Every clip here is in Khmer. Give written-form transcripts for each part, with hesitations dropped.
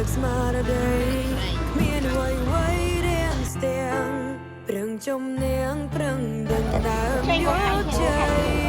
ទឹកស្មារតីមានអ្វីអ្វីរៀងស្ទាំងប្រឹងជំនាញប្រឹងដណ្ដើមយកជ័យ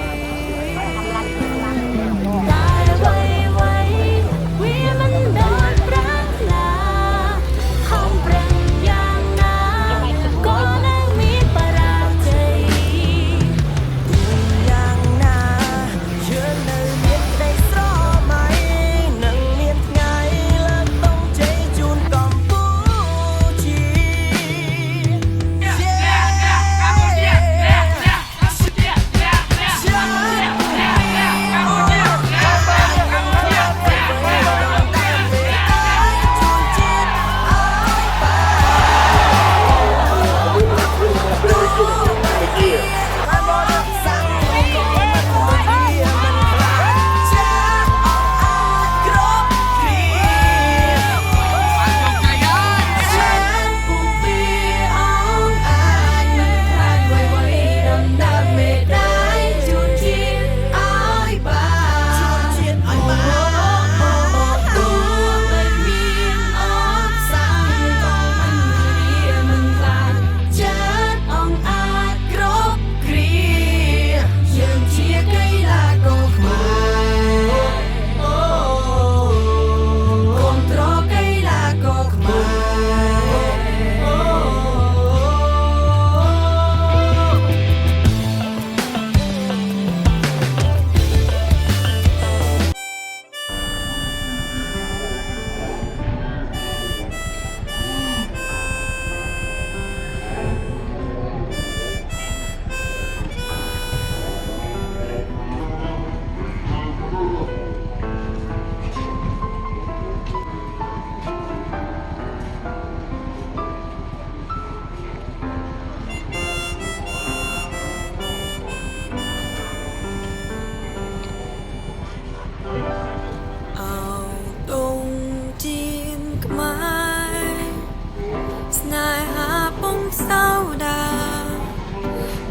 ស្នេហាពំសៅដា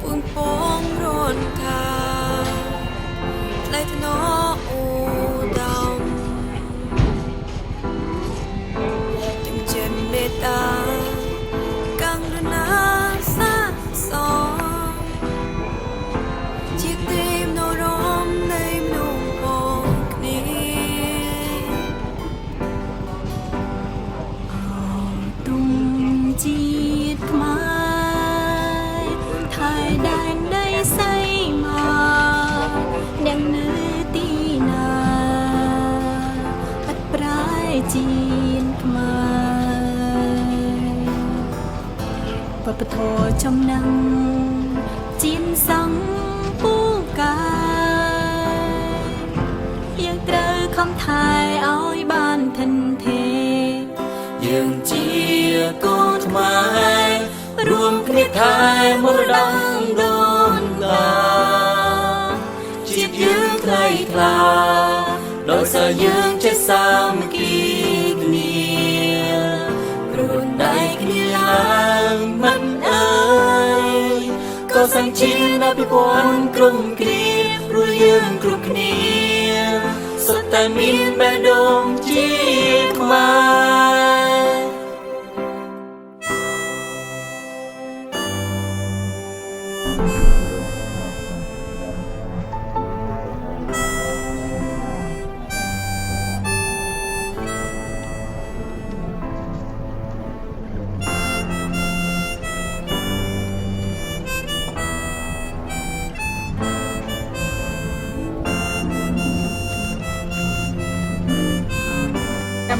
ពួនពងរួនខាផ្លែថ្នោអូដំទាំងចិនមេតាកាំងរណាសាសជាទីមនោរមនៃមនុស្សផងគ្នាជាតិខ្មែរថៃដែនដីសៃមកអ្នកនៅទីណាបាត់ប្រែជាតិខ្មែរបបធរចំណងជាតិសង្ឃពូកាយើងត្រូវខំថែឲ្យបានធិនទេយើងជាកូនខ្មែររួមគ្នាថែមរតកដូនតាជាតិយើងថ្លៃថ្លាដោយសារយើងចេះសាមគ្គីគ្នាព្រួនដៃគ្នាឡើងមិនអើយក៏សាំងជីនអភិវឌ្ឍក្រុមគ្រាព្រោះយើងគ្រប់គ្នាសុទ្ធតែមានបេះដូងជាខ្មែរ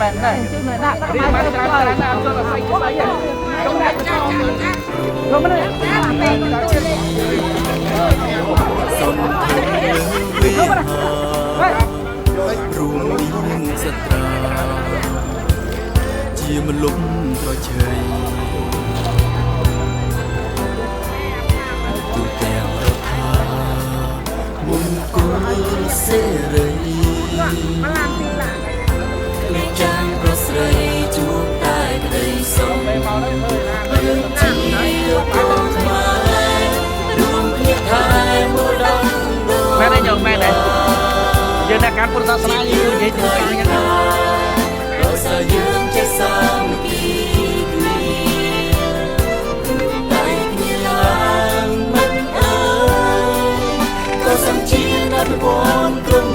bạn này chứ mà đặt các bạn cho là phải có mấy à không đặt không có đấyរួមមានសត្រាជាមលុបប្រជ័យទូទាំងរដ្ឋាមុនគល់សេរីចាញ់ប្រស្រីជួបតែក្តីសុខយើងជាកូនខ្មែររួមគ្នាថែមរតកមែនទេញោមមែនទេយើងដាក់ការពុទ្ធសាសនាយើងនិយាយទៅយ៉ាងណាដោយសារយើង ចេះសាមគ្គីគ្នាដៃគ្នាឡើងមិនអើយក៏សំជាណពិវ័នក្រុម